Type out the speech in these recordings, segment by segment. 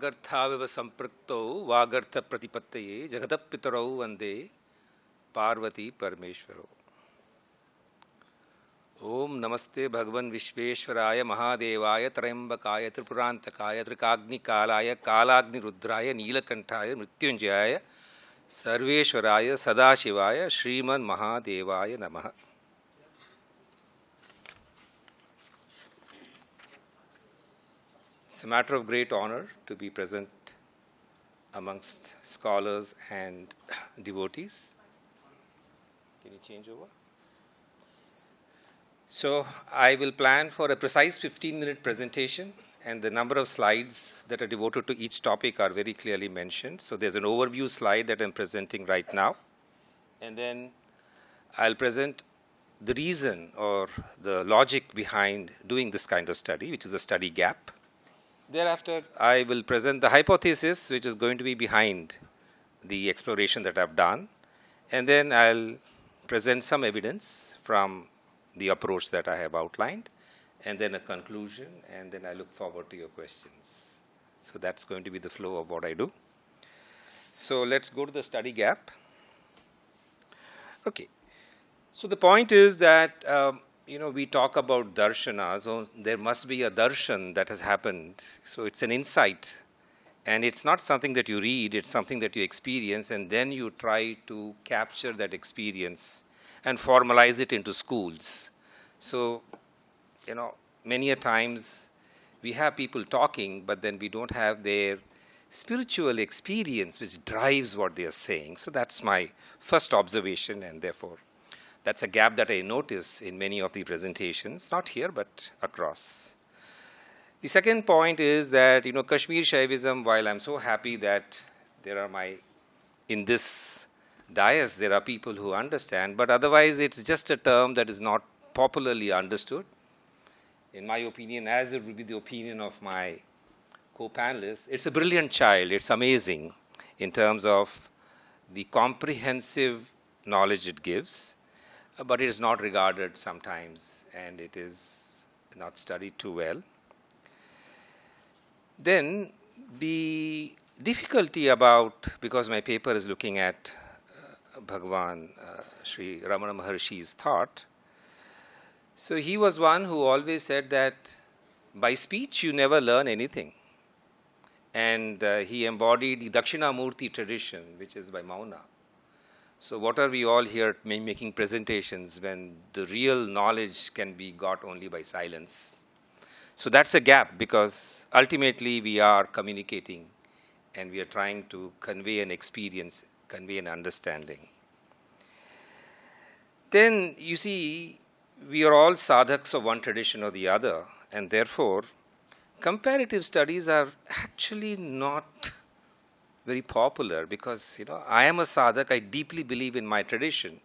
वागर्थाविव संपृक्तौ वागर्थ प्रतिपत्तये जगतपितरौ वंदे पार्वती परमेश्वरौ। ओम नमस्ते भगवन् विश्वेश्वराय महादेवाय त्रयंबकाय त्रिपुरांतकाय त्रिकाग्निकालाय कालाग्निरुद्राय नीलकंठाय मृत्युंजयाय सर्वेश्वराय सदाशिवाय श्रीमन् महादेवाय नमः। It's a matter of great honor to be present amongst scholars and devotees. Can you change over? So I will plan for a precise 15-minute presentation, and the number of slides that are devoted to each topic are very clearly mentioned. So there's an overview slide that I'm presenting right now, and then I'll present the reason or the logic behind doing this kind of study, which is a study gap. Thereafter, I will present the hypothesis which is going to be behind the exploration that I've done, and then I'll present some evidence from the approach that I have outlined, and then a conclusion, and then I look forward to your questions. So that's going to be the flow of what I do. So let's go to the study gap. Okay. So the point is that we talk about darshana, so there must be a darshan that has happened. So it's an insight, and it's not something that you read, it's something that you experience, and then you try to capture that experience and formalize it into schools. So, many a times we have people talking, but then we don't have their spiritual experience which drives what they are saying. So that's my first observation, and therefore that's a gap that I notice in many of the presentations, not here, but across. The second point is that, Kashmir Shaivism, while I'm so happy that in this dais, there are people who understand, but otherwise it's just a term that is not popularly understood. In my opinion, as it will be the opinion of my co-panelists, it's a brilliant child. It's amazing in terms of the comprehensive knowledge it gives, but it is not regarded sometimes, and it is not studied too well. Then the difficulty about, because my paper is looking at Bhagavan Sri Ramana Maharshi's thought, so he was one who always said that by speech you never learn anything. And he embodied the Dakshinamurti tradition, which is by Mauna. So what are we all here making presentations when the real knowledge can be got only by silence? So that's a gap, because ultimately we are communicating and we are trying to convey an experience, convey an understanding. Then you see, we are all sadhaks of one tradition or the other, and therefore comparative studies are actually not very popular, because I am a sadhak, I deeply believe in my tradition,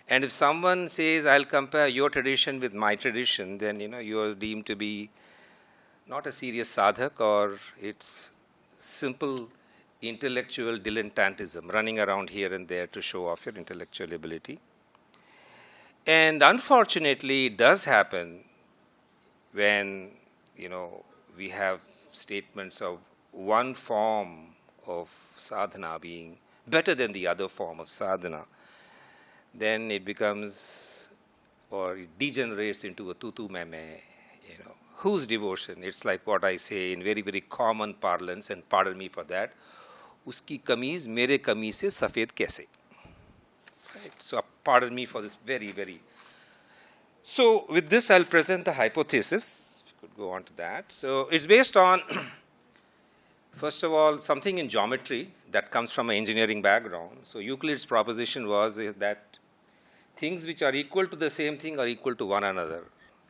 and if someone says I'll compare your tradition with my tradition, then you are deemed to be not a serious sadhak, or it's simple intellectual dilettantism, running around here and there to show off your intellectual ability. And unfortunately, it does happen when we have statements of one form of sadhana being better than the other form of sadhana. Then it becomes, or it degenerates into a tutu meme, whose devotion? It's like what I say in very, very common parlance, and pardon me for that, uski kameez mere kameez se safed kaise? Right? So pardon me for this very, very. So with this, I'll present the hypothesis. If you could go on to that. So it's based on, first of all, something in geometry that comes from an engineering background. So Euclid's proposition was that things which are equal to the same thing are equal to one another.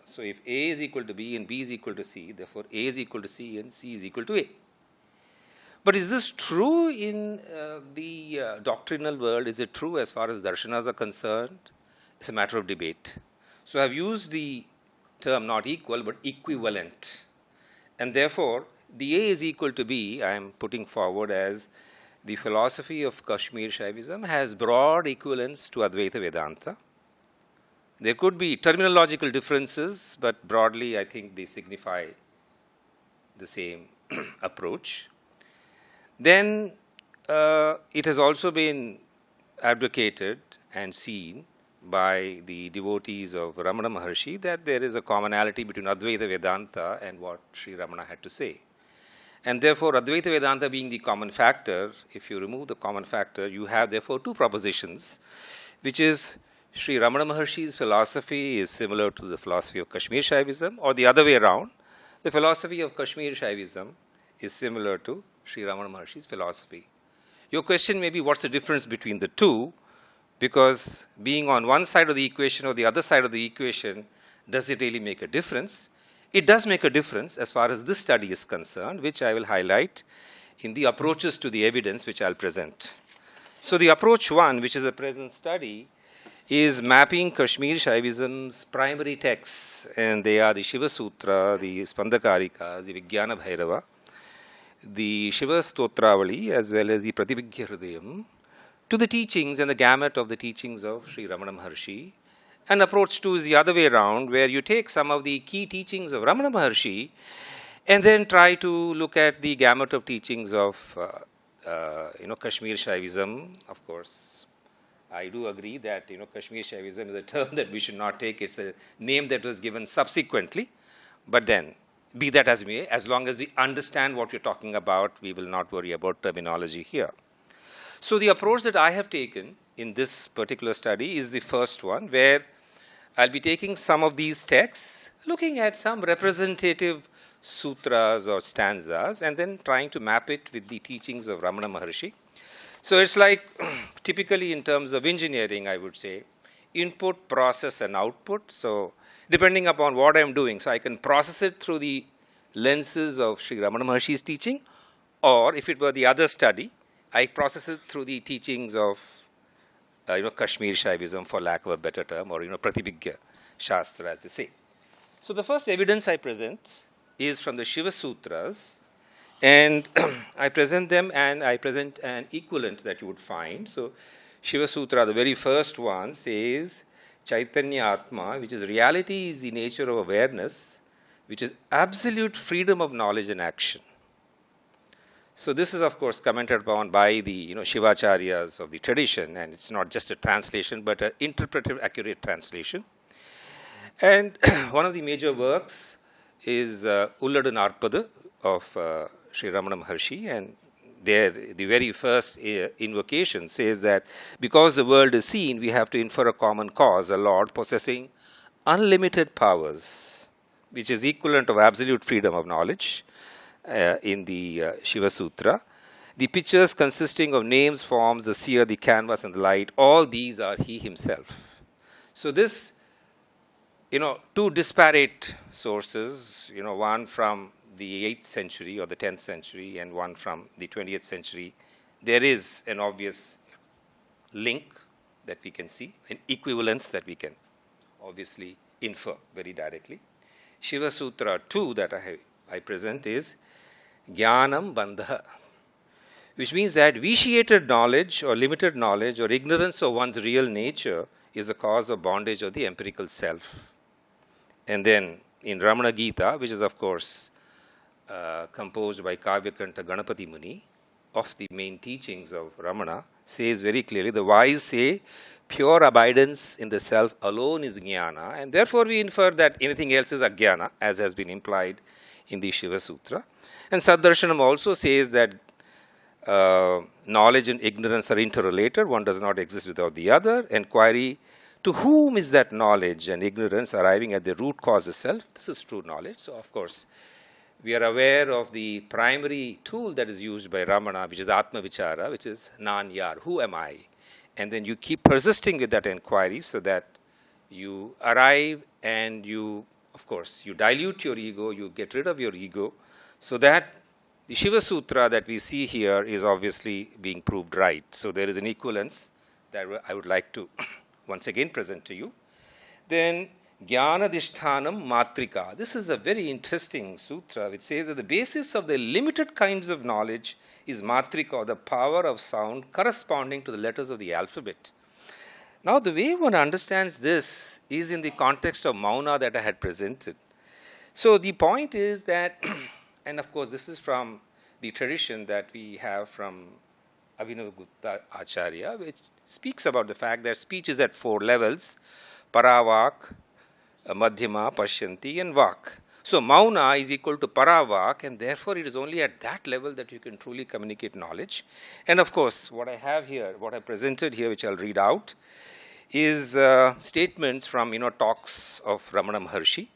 So if A is equal to B and B is equal to C, therefore A is equal to C and C is equal to A. But is this true in the doctrinal world? Is it true as far as darshanas are concerned? It's a matter of debate. So I've used the term not equal, but equivalent. And therefore, the A is equal to B, I am putting forward as the philosophy of Kashmir Shaivism has broad equivalence to Advaita Vedanta. There could be terminological differences, but broadly I think they signify the same approach. Then it has also been advocated and seen by the devotees of Ramana Maharshi that there is a commonality between Advaita Vedanta and what Sri Ramana had to say. And therefore, Advaita Vedanta being the common factor, if you remove the common factor, you have therefore two propositions, which is Sri Ramana Maharshi's philosophy is similar to the philosophy of Kashmir Shaivism, or the other way around, the philosophy of Kashmir Shaivism is similar to Sri Ramana Maharshi's philosophy. Your question may be, what's the difference between the two? Because being on one side of the equation or the other side of the equation, does it really make a difference? It does make a difference as far as this study is concerned, which I will highlight in the approaches to the evidence which I'll present. So the approach one, which is a present study, is mapping Kashmir Shaivism's primary texts, and they are the Shivasutra, the pantakarikas, the Vijnana Bhairava, the Shiva Stotravali, as well as the Pratibhigya Hridayam, to the teachings and the gamut of the teachings of Sri Ramana Maharshi. And approach two is the other way around, where you take some of the key teachings of Ramana Maharshi and then try to look at the gamut of teachings of Kashmir Shaivism. Of course, I do agree that Kashmir Shaivism is a term that we should not take. It's a name that was given subsequently. But then, be that as may, as long as we understand what we're talking about, we will not worry about terminology here. So the approach that I have taken in this particular study is the first one, where I'll be taking some of these texts, looking at some representative sutras or stanzas, and then trying to map it with the teachings of Ramana Maharshi. So it's like, typically in terms of engineering, I would say, input, process, and output. So depending upon what I'm doing, so I can process it through the lenses of Sri Ramana Maharshi's teaching, or if it were the other study, I process it through the teachings of Kashmir Shaivism, for lack of a better term, or Pratibhigya Shastra, as they say. So the first evidence I present is from the Shivasutras, and I present them, and I present an equivalent that you would find. So Shivasutra, the very first one, says Chaitanya Atma, which is reality is the nature of awareness, which is absolute freedom of knowledge and action. So this is, of course, commented upon by the Shivacharyas of the tradition, and it's not just a translation, but an interpretive, accurate translation. And one of the major works is Ulladu Narpadu of Sri Ramana Maharshi, and there the very first invocation says that because the world is seen, we have to infer a common cause, a Lord possessing unlimited powers, which is equivalent of absolute freedom of knowledge. In the Shiva Sutra, the pictures consisting of names, forms, the seer, the canvas, and the light, all these are he himself. So this, two disparate sources, one from the 8th century or the 10th century and one from the 20th century, there is an obvious link that we can see, an equivalence that we can obviously infer very directly. Shiva Sutra 2 that I present is Jnanam Bandha, which means that vitiated knowledge or limited knowledge or ignorance of one's real nature is the cause of bondage of the empirical self. And then in Ramana Gita, which is of course composed by Kavyakanta Ganapati Muni, of the main teachings of Ramana, says very clearly, the wise say pure abidance in the self alone is jnana, and therefore we infer that anything else is ajnana, as has been implied in the Shiva Sutra. And Saddarshanam also says that knowledge and ignorance are interrelated, one does not exist without the other. Enquiry, to whom is that knowledge and ignorance arriving at the root cause itself? This is true knowledge. So, of course, we are aware of the primary tool that is used by Ramana, which is Atma Vichara, which is Nan Yar, who am I? And then you keep persisting with that inquiry so that you arrive and you, of course, you dilute your ego, you get rid of your ego, so that the Shiva Sutra that we see here is obviously being proved right. So there is an equivalence that I would like to once again present to you. Then Jnanadhishthanam Matrika. This is a very interesting sutra which says that the basis of the limited kinds of knowledge is Matrika, or the power of sound corresponding to the letters of the alphabet. Now the way one understands this is in the context of Mauna that I had presented. So the point is that, and of course this is from the tradition that we have from Abhinavagupta Acharya, which speaks about the fact that speech is at 4 levels: paravak, madhyama, pashyanti, and vak. So mauna is equal to paravak, and therefore it is only at that level that you can truly communicate knowledge. And of course, what I have here, what I presented here, which I'll read out, is statements from talks of Ramana Maharshi,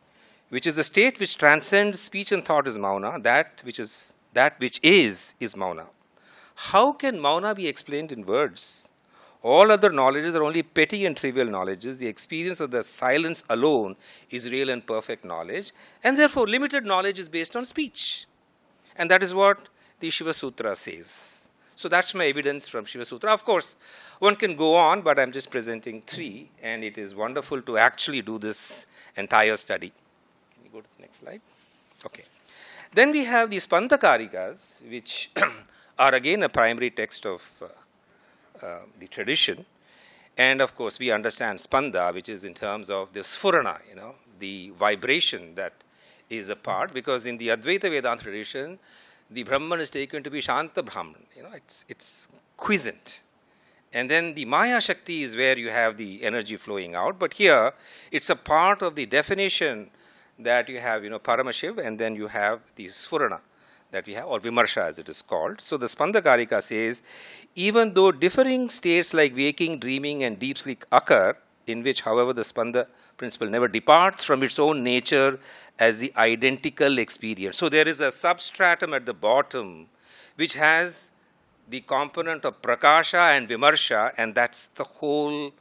which is a state which transcends speech and thought is mauna. That which is mauna. How can mauna be explained in words? All other knowledges are only petty and trivial knowledges. The experience of the silence alone is real and perfect knowledge, and therefore limited knowledge is based on speech. And that is what the Shivasutra says. So that's my evidence from Shivasutra. Of course, one can go on, but I'm just presenting 3, and it is wonderful to actually do this entire study. Can you go to the next slide? Okay. Then we have these pantakarikas, which are again a primary text of the tradition. And of course, we understand spanda, which is in terms of the sphurana, the vibration that is a part, because in the Advaita Vedanta tradition, the Brahman is taken to be Shanta Brahman. It's quiescent. And then the Maya Shakti is where you have the energy flowing out. But here, it's a part of the definition that you have, Paramashiv, and then you have the sphurana that we have, or vimarsha as it is called. So the Spandakarika says, even though differing states like waking, dreaming, and deep sleep occur, in which, however, the Spanda principle never departs from its own nature as the identical experience. So there is a substratum at the bottom which has the component of prakasha and vimarsha, and that's the whole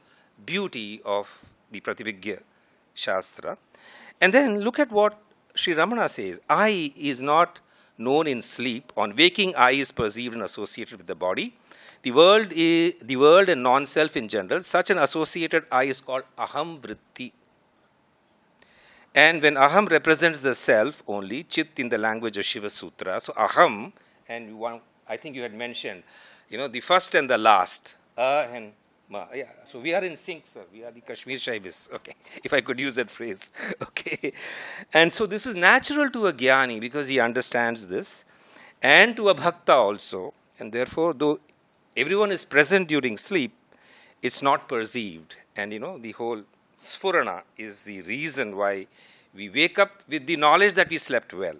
beauty of the Pratibhigya Shastra. And then look at what Sri Ramana says. I is not known in sleep. On waking, I is perceived and associated with the body. The world and non-self in general, such an associated I is called aham vritti. And when aham represents the self only, chit in the language of Shiva Sutra, so aham, and I think you had mentioned, the first and the last, and ma. Yeah, so we are in sync, sir. We are the Kashmir Shaivism. Okay, if I could use that phrase. Okay, and so this is natural to a jnani because he understands this, and to a bhakta also, and therefore, though everyone is present during sleep, it's not perceived, and the whole sphurana is the reason why we wake up with the knowledge that we slept well.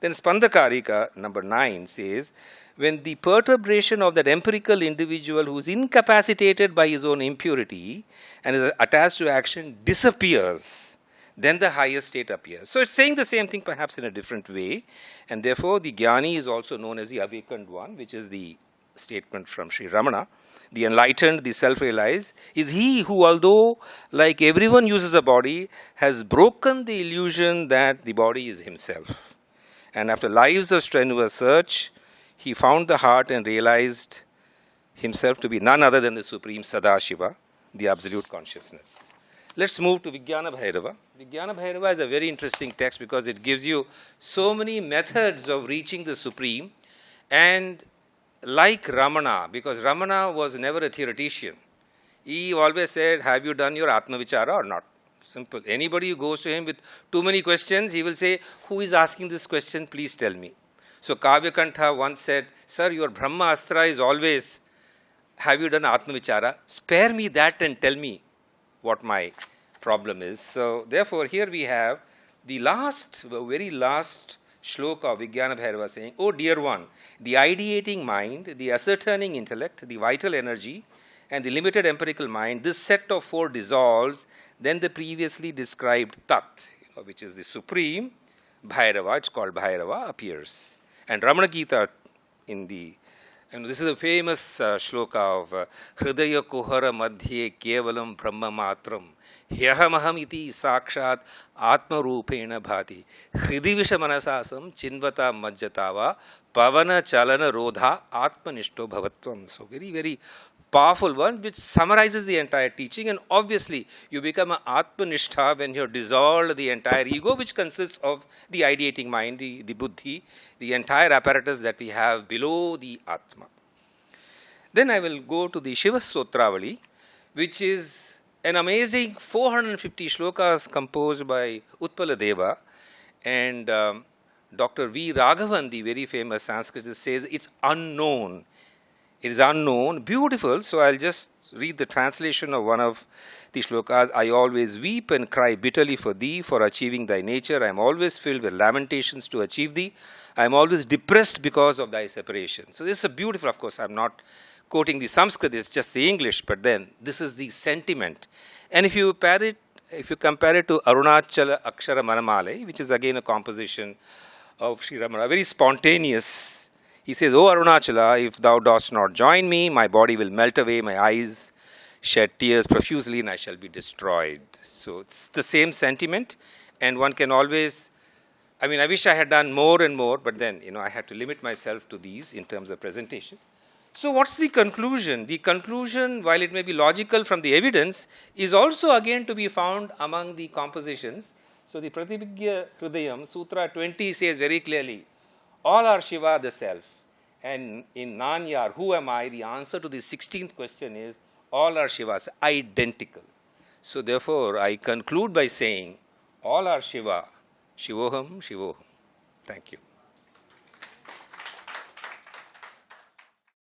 Then Spandakarika number 9 says, when the perturbation of that empirical individual who is incapacitated by his own impurity and is attached to action disappears, then the highest state appears. So it's saying the same thing perhaps in a different way, and therefore the jnani is also known as the awakened one, which is the statement from Sri Ramana. The enlightened, the self-realized, is he who, although like everyone uses a body, has broken the illusion that the body is himself. And after lives of strenuous search, he found the heart and realized himself to be none other than the Supreme Sadashiva, the Absolute Consciousness. Let's move to Vijnana Bhairava. Vijnana Bhairava is a very interesting text because it gives you so many methods of reaching the Supreme. And like Ramana, because Ramana was never a theoretician, he always said, have you done your Atma Vichara or not? Simple. Anybody who goes to him with too many questions, he will say, who is asking this question? Please tell me. So Kavya Kantha once said, sir, your Brahma Astra is always, have you done Atma Vichara? Spare me that and tell me what my problem is. So therefore, here we have the very last shloka of Vijnana Bhairava saying, oh dear one, the ideating mind, the ascertaining intellect, the vital energy, and the limited empirical mind, this set of 4 dissolves, then the previously described Tat, which is the Supreme, Bhairava, it's called Bhairava, appears. And Ramana Gita this is a famous shloka of Hridaya Kuhara Madhye Kevalam Brahma Matram Hyahamaham iti Sakshat Atma Rupena Bhati Hridivisha Manasasam Chinvata Majjatava Pavana Chalana Rodha Atma Nishto Bhavatvam. So very, very powerful one which summarizes the entire teaching, and obviously you become an Atmanishtha when you have dissolved the entire ego, which consists of the ideating mind, the buddhi, the entire apparatus that we have below the Atma. Then I will go to the Shivasutravali, which is an amazing 450 shlokas composed by Utpala Deva, and Dr. V. Raghavan, the very famous Sanskritist, says it's unknown. It is unknown, beautiful. So I'll just read the translation of one of the shlokas. I always weep and cry bitterly for thee, for achieving thy nature. I am always filled with lamentations to achieve thee. I am always depressed because of thy separation. So this is a beautiful, of course, I'm not quoting the Sanskrit, it's just the English, but then this is the sentiment. And if you compare it to Arunachala Akshara Manamale, which is again a composition of Sri Ramana, very spontaneous. He says, O Arunachala, if thou dost not join me, my body will melt away, my eyes shed tears profusely, and I shall be destroyed. So it's the same sentiment, and one can always, I mean, I wish I had done more and more, but then, I had to limit myself to these in terms of presentation. So what's the conclusion? The conclusion, while it may be logical from the evidence, is also again to be found among the compositions. So the Pratibhigya Hridayam, Sutra 20 says very clearly, all are Shiva, the self. And in Nanyar, who am I? The answer to the 16th question is, all are Shivas, identical. So therefore, I conclude by saying, all are Shiva, Shivoham, Shivoham. Thank you.